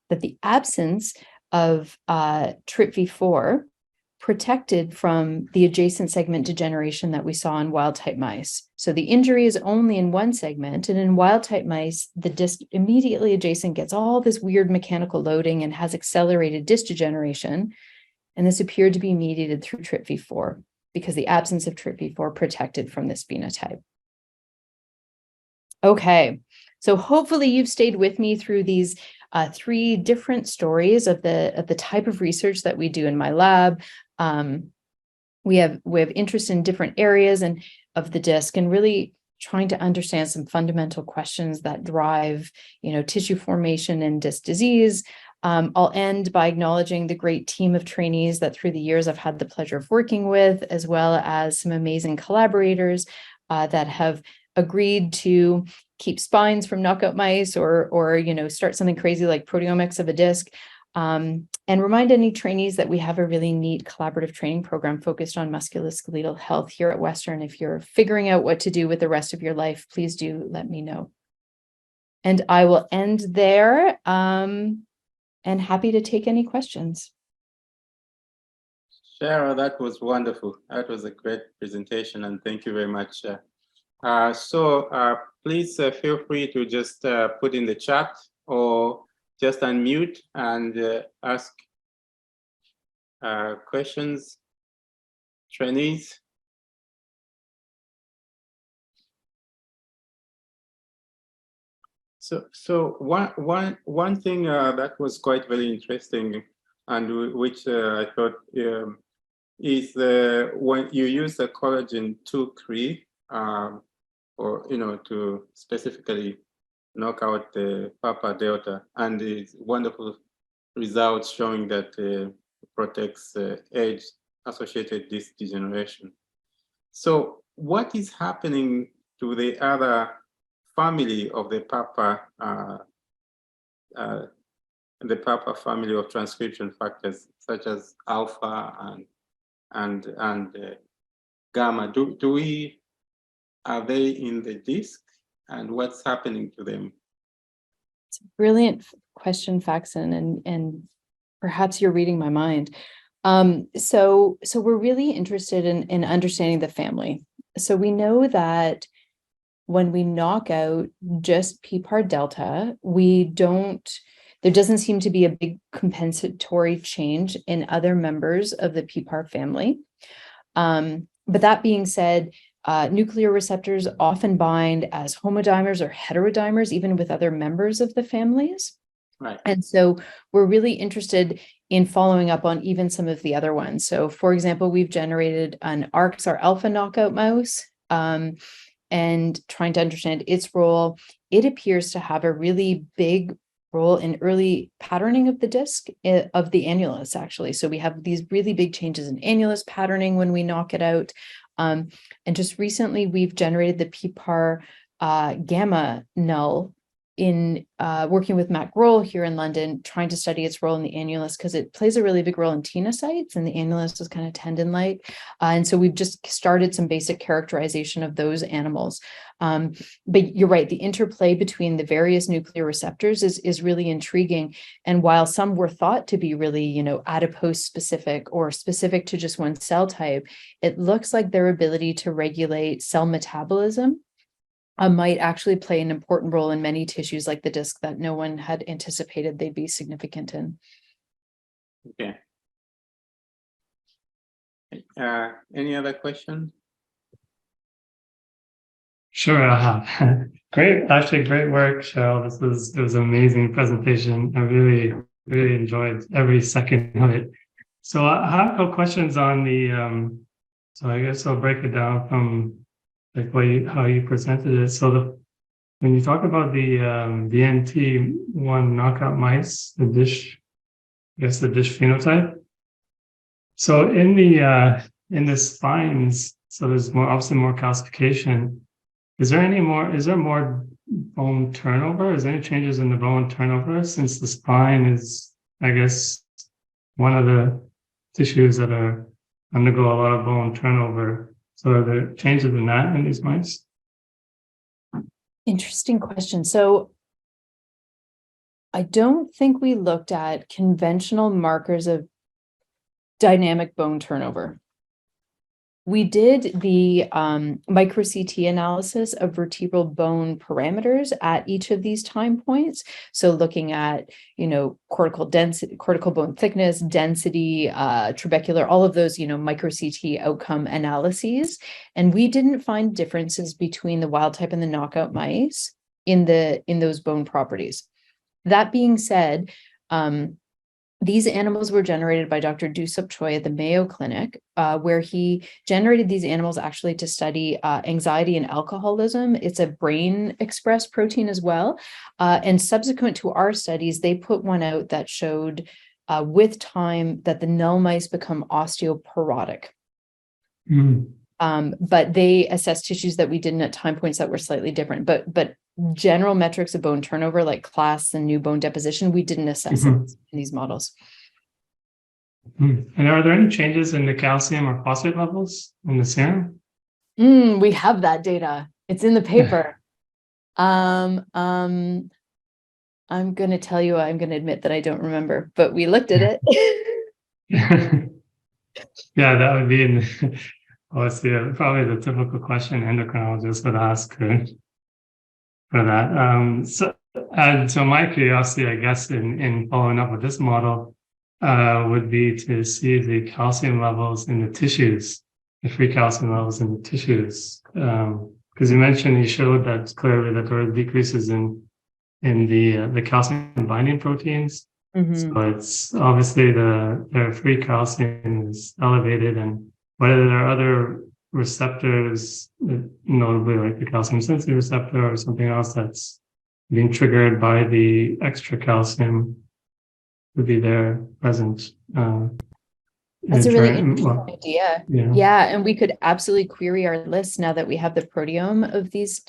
that the absence of TRPV4 protected from the adjacent segment degeneration that we saw in wild type mice. So the injury is only in one segment, and in wild type mice, the disc immediately adjacent gets all this weird mechanical loading and has accelerated disc degeneration. And this appeared to be mediated through TRPV4 because the absence of TRPV4 protected from this phenotype. Okay, so hopefully you've stayed with me through these three different stories of the type of research that we do in my lab. We have interest in different areas and of the disc, and really trying to understand some fundamental questions that drive, tissue formation and disc disease. I'll end by acknowledging the great team of trainees that through the years I've had the pleasure of working with, as well as some amazing collaborators that have agreed to keep spines from knockout mice or start something crazy like proteomics of a disc. And remind any trainees that we have a really neat collaborative training program focused on musculoskeletal health here at Western. If you're figuring out what to do with the rest of your life, please do let me know. And I will end there, and happy to take any questions. Cheryle, that was wonderful. That was a great presentation, and thank you very much. Please feel free to just put in the chat or just unmute and ask questions, trainees. So one thing that was quite very interesting, and which I thought is when you use the collagen 2-3, or to specifically knock out the Papa Delta, and it's wonderful results showing that protects age-associated disc degeneration. So what is happening to the other family of the Papa family of transcription factors, such as alpha and gamma? Are they in the disc, and what's happening to them? It's a brilliant question, Faxon, and perhaps you're reading my mind. So we're really interested in understanding the family. So we know that when we knock out just PPAR delta, there doesn't seem to be a big compensatory change in other members of the PPAR family. But that being said, nuclear receptors often bind as homodimers or heterodimers, even with other members of the families. Right. And so we're really interested in following up on even some of the other ones. So for example, we've generated an ARXR alpha knockout mouse, and trying to understand its role. It appears to have a really big role in early patterning of the disc of the annulus, actually. So we have these really big changes in annulus patterning when we knock it out. And just recently, we've generated the PPAR gamma null in working with McGill here in London, trying to study its role in the annulus, because it plays a really big role in tenocytes, and the annulus is kind of tendon-like. And so we've just started some basic characterization of those animals. But you're right, the interplay between the various nuclear receptors is really intriguing. And while some were thought to be really, adipose specific or specific to just one cell type, it looks like their ability to regulate cell metabolism might actually play an important role in many tissues like the disc that no one had anticipated they'd be significant in. Okay. Any other questions? Sure, I have. Great work, Cheryle. It was an amazing presentation. I really enjoyed every second of it. So I have a couple questions on the, so I guess I'll break it down from like how you presented it. So when you talk about the NT1 knockout mice, the dish phenotype. So in the spines, so there's obviously more calcification. Is there more bone turnover? Is there any changes in the bone turnover, since the spine is, I guess, one of the tissues that undergo a lot of bone turnover? So are there changes in that in these mice? Interesting question. So I don't think we looked at conventional markers of dynamic bone turnover. We did the micro CT analysis of vertebral bone parameters at each of these time points. So looking at, cortical density, cortical bone thickness, density, trabecular, all of those, micro CT outcome analyses. And we didn't find differences between the wild type and the knockout mice in those bone properties. That being said, these animals were generated by Dr. Doo-Sup Choi at the Mayo Clinic, where he generated these animals actually to study anxiety and alcoholism. It's a brain expressed protein as well. And subsequent to our studies, they put one out that showed with time that the null mice become osteoporotic. But they assessed tissues that we didn't at time points that were slightly different. But general metrics of bone turnover, like class and new bone deposition, we didn't assess it in these models. And are there any changes in the calcium or phosphate levels in the serum? We have that data. It's in the paper. I'm going to tell you, I'm going to admit that I don't remember, but we looked at it. Yeah, that would be in obviously probably the typical question endocrinologists would ask for that. So my curiosity, I guess, in following up with this model, would be to see the calcium levels in the tissues, the free calcium levels in the tissues. Because you showed that clearly that there are decreases in the calcium binding proteins. So it's obviously their free calcium is elevated, and whether there are other receptors, notably like the calcium sensitive receptor or something else that's being triggered by the extra calcium would be there present. That's a really interesting idea. Yeah. Yeah, and we could absolutely query our list now that we have the proteome of these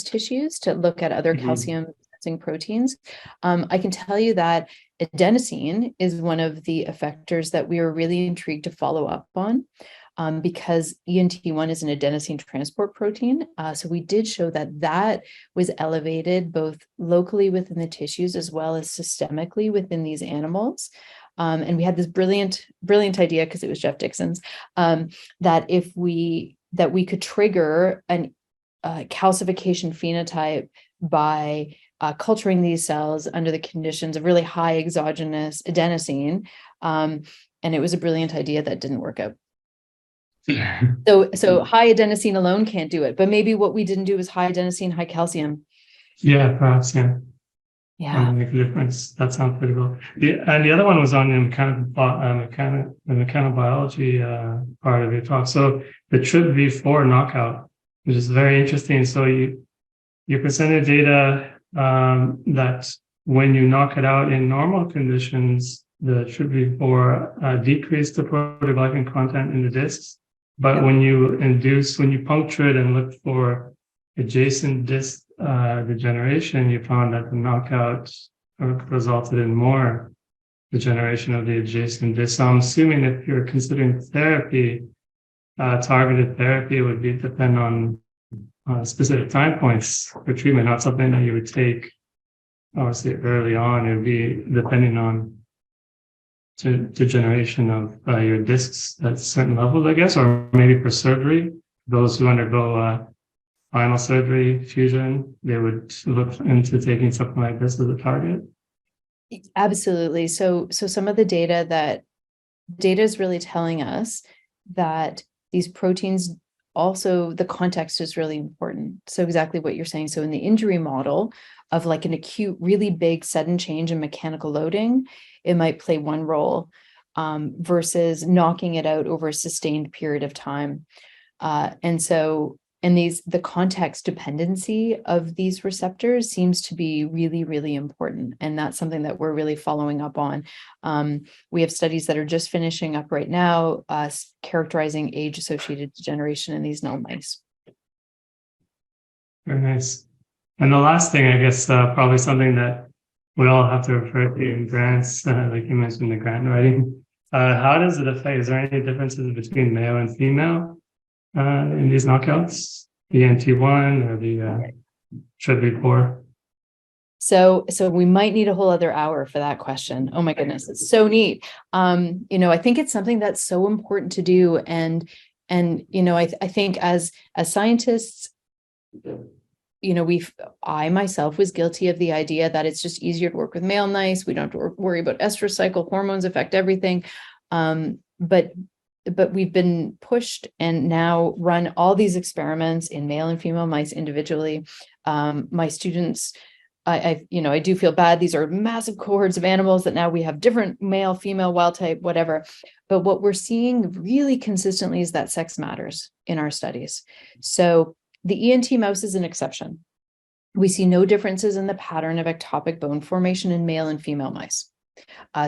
tissues to look at other calcium sensing proteins. I can tell you that adenosine is one of the effectors that we were really intrigued to follow up on, because ENT1 is an adenosine transport protein. So we did show that was elevated both locally within the tissues as well as systemically within these animals. And we had this brilliant idea, because it was Jeff Dixon's, that we could trigger an calcification phenotype by culturing these cells under the conditions of really high exogenous adenosine. And it was a brilliant idea that didn't work out. So high adenosine alone can't do it, but maybe what we didn't do was high adenosine, high calcium. Yeah, perhaps, yeah. Yeah. Make a difference. That sounds pretty cool. And the other one was on the mechanobiology part of your talk. So the TRPV4 knockout, which is very interesting. So you presented data that when you knock it out in normal conditions, the TRPV4 decreased the proteoglycan content in the discs. But when you puncture it and look for adjacent disc degeneration, you found that the knockout resulted in more degeneration of the adjacent disc. So I'm assuming if you're considering therapy, targeted therapy would depend on specific time points for treatment, not something that you would take obviously early on. It would be depending on degeneration of your discs at certain levels, I guess, or maybe for surgery, those who undergo spinal surgery, fusion, they would look into taking something like this as a target. Absolutely. So some of the data is really telling us that these proteins, also the context is really important. So exactly what you're saying. So in the injury model of like an acute, really big sudden change in mechanical loading, it might play one role versus knocking it out over a sustained period of time. And the context dependency of these receptors seems to be really, really important. And that's something that we're really following up on. We have studies that are just finishing up right now, characterizing age-associated degeneration in these null mice. Very nice. And the last thing, I guess, probably something that we all have to refer to in grants, like you mentioned, the grant writing. How does it affect? Is there any differences between male and female in these knockouts, the ENT1 or the TRPV4? So we might need a whole other hour for that question. Oh my goodness, it's so neat. I think it's something that's so important to do, and I think as scientists, I myself was guilty of the idea that it's just easier to work with male mice. We don't have to worry about estrous cycle, hormones affect everything. But we've been pushed and now run all these experiments in male and female mice individually. My students, I do feel bad. These are massive cohorts of animals that now we have different male, female, wild type, whatever. But what we're seeing really consistently is that sex matters in our studies. So the ENT mouse is an exception. We see no differences in the pattern of ectopic bone formation in male and female mice.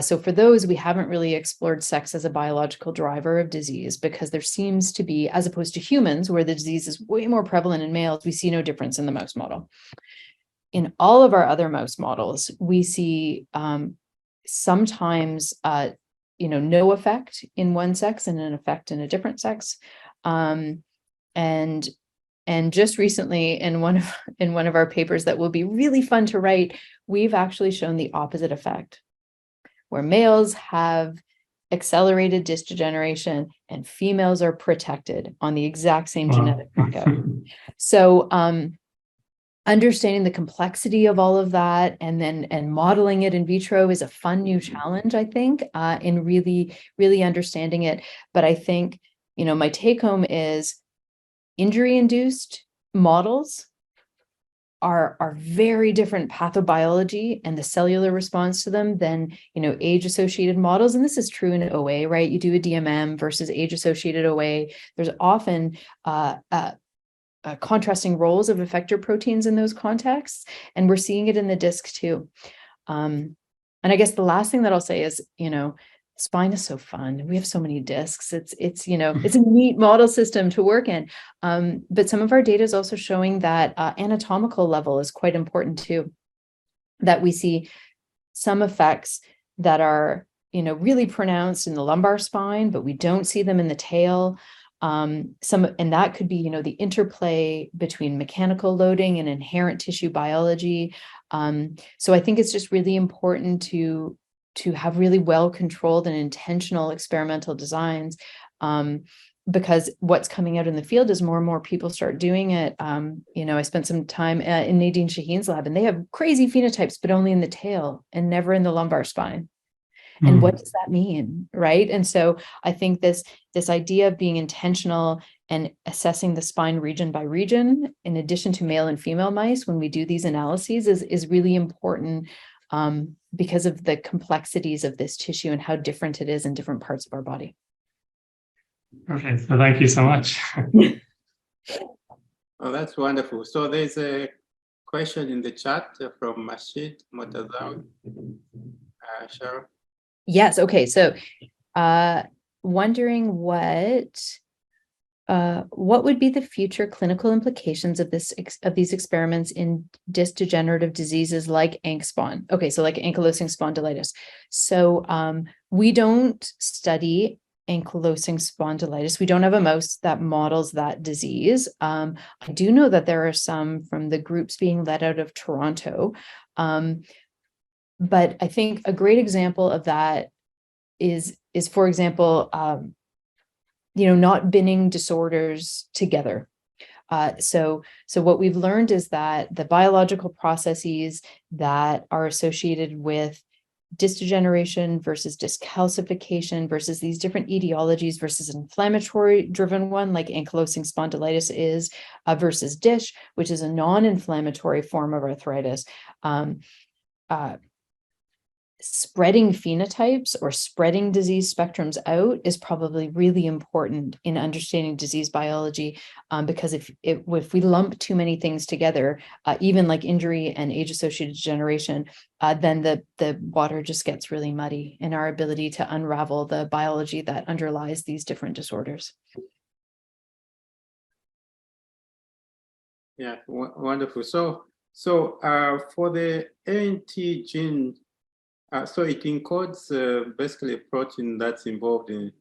So for those, we haven't really explored sex as a biological driver of disease, because there seems to be, as opposed to humans, where the disease is way more prevalent in males, we see no difference in the mouse model. in all of our other mouse models, we see sometimes no effect in one sex and an effect in a different sex. And just recently in one of our papers that will be really fun to write, we've actually shown the opposite effect, where males have accelerated disc degeneration and females are protected on the exact same genetic knockout. So understanding the complexity of all of that and modeling it in vitro is a fun new challenge, I think, in really, really understanding it. But I think, my take home is injury-induced models are very different pathobiology and the cellular response to them than, age-associated models. And this is true in OA, right? You do a DMM versus age-associated OA. There's often contrasting roles of effector proteins in those contexts. And we're seeing it in the disc too. And I guess the last thing that I'll say is, spine is so fun. We have so many discs. It's a neat model system to work in. But some of our data is also showing that anatomical level is quite important too, that we see some effects that are, really pronounced in the lumbar spine, but we don't see them in the tail. And that could be, the interplay between mechanical loading and inherent tissue biology. So I think it's just really important to have really well-controlled and intentional experimental designs, because what's coming out in the field is more and more people start doing it. I spent some time in Nadine Shaheen's lab, and they have crazy phenotypes, but only in the tail and never in the lumbar spine. And what does that mean, right? And so I think this idea of being intentional and assessing the spine region by region, in addition to male and female mice, when we do these analyses, is really important, because of the complexities of this tissue and how different it is in different parts of our body. Okay, so thank you so much. Oh, that's wonderful. So there's a question in the chat from Mashid Motazawi. Cheryle. Yes. Okay. So, wondering what would be the future clinical implications of these experiments in disc degenerative diseases like ANK-SPON? Okay, so like ankylosing spondylitis. So we don't study ankylosing spondylitis. We don't have a mouse that models that disease. I do know that there are some from the groups being led out of Toronto. But I think a great example of that is for example, not binning disorders together. So what we've learned is that the biological processes that are associated with disc degeneration versus disc calcification versus these different etiologies versus an inflammatory driven one like ankylosing spondylitis is versus DISH, which is a non-inflammatory form of arthritis. Spreading phenotypes or spreading disease spectrums out is probably really important in understanding disease biology, because if we lump too many things together, even like injury and age-associated degeneration, then the water just gets really muddy in our ability to unravel the biology that underlies these different disorders. Yeah, wonderful. So for the ANT gene, so it encodes basically a protein that's involved in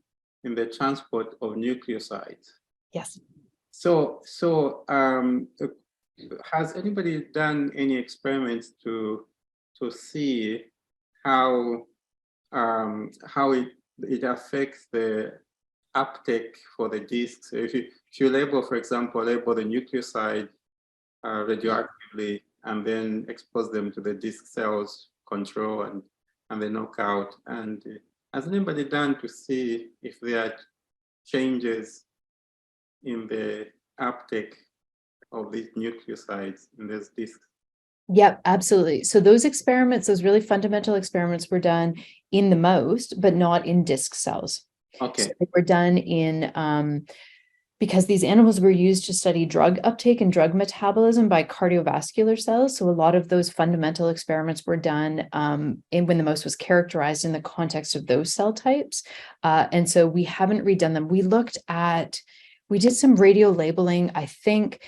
the transport of nucleosides. Yes. So has anybody done any experiments to see how it affects the uptake for the discs? If you label, for example, the nucleoside radioactively and then expose them to the disc cells control and the knockout, and has anybody done to see if there are changes in the uptake of these nucleosides in these discs? Yep, absolutely. So those experiments, those really fundamental experiments were done in the mouse, but not in disc cells. Okay. So they were done in, because these animals were used to study drug uptake and drug metabolism by cardiovascular cells. So a lot of those fundamental experiments were done when the mouse was characterized in the context of those cell types. And so we haven't redone them. We did some radio labeling, I think,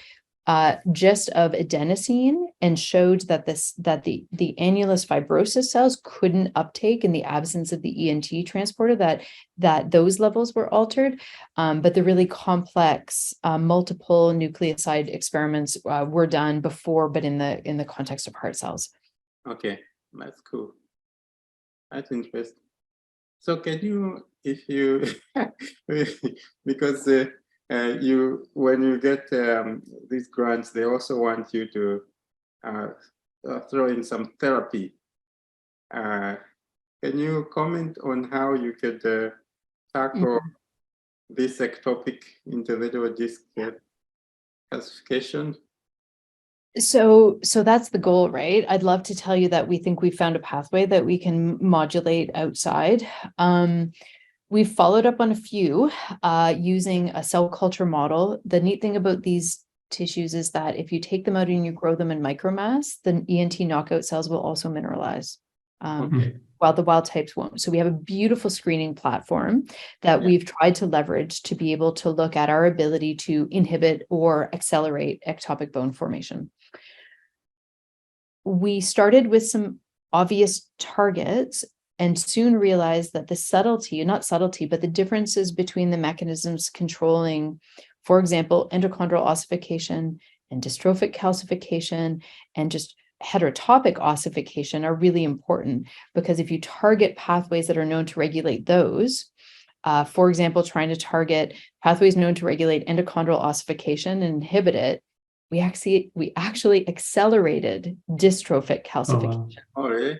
just of adenosine and showed that the annulus fibrosus cells couldn't uptake in the absence of the ENT transporter, that those levels were altered. But the really complex multiple nucleoside experiments were done before, but in the context of heart cells. Okay, that's cool. That's interesting. So can you, if you, because when you get these grants, they also want you to throw in some therapy. Can you comment on how you could tackle this ectopic individual disc calcification? So that's the goal, right? I'd love to tell you that we think we found a pathway that we can modulate outside. We've followed up on a few using a cell culture model. The neat thing about these tissues is that if you take them out and you grow them in micromass, the ENT knockout cells will also mineralize, while the wild types won't. So we have a beautiful screening platform that we've tried to leverage to be able to look at our ability to inhibit or accelerate ectopic bone formation. We started with some obvious targets and soon realized that the differences between the mechanisms controlling, for example, endochondral ossification and dystrophic calcification and just heterotopic ossification are really important, because if you target pathways that are known to regulate those, for example, trying to target pathways known to regulate endochondral ossification and inhibit it, we actually accelerated dystrophic calcification. Oh, really?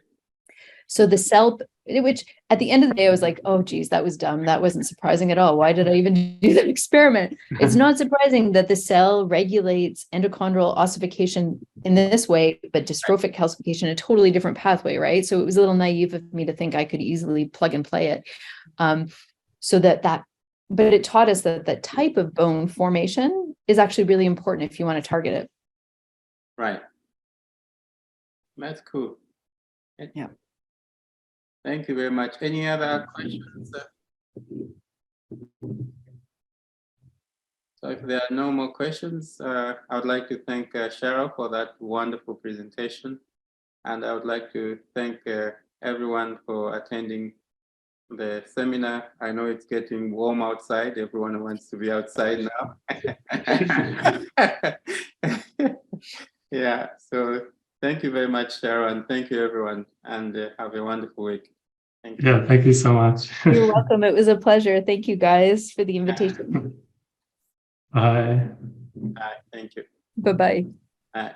So the cell, which at the end of the day, I was like, oh, geez, that was dumb. That wasn't surprising at all. Why did I even do that experiment? It's not surprising that the cell regulates endochondral ossification in this way, but dystrophic calcification, a totally different pathway, right? So it was a little naive of me to think I could easily plug and play it. But it taught us that that type of bone formation is actually really important if you want to target it. Right. That's cool. Yeah. Thank you very much. Any other questions? So if there are no more questions, I would like to thank Cheryle for that wonderful presentation. And I would like to thank everyone for attending the seminar. I know it's getting warm outside. Everyone wants to be outside now. Yeah, so thank you very much, Cheryle, and thank you, everyone, and have a wonderful week. Thank you. Yeah, thank you so much. You're welcome. It was a pleasure. Thank you guys for the invitation. Bye. Bye. Thank you. Bye-bye. Bye.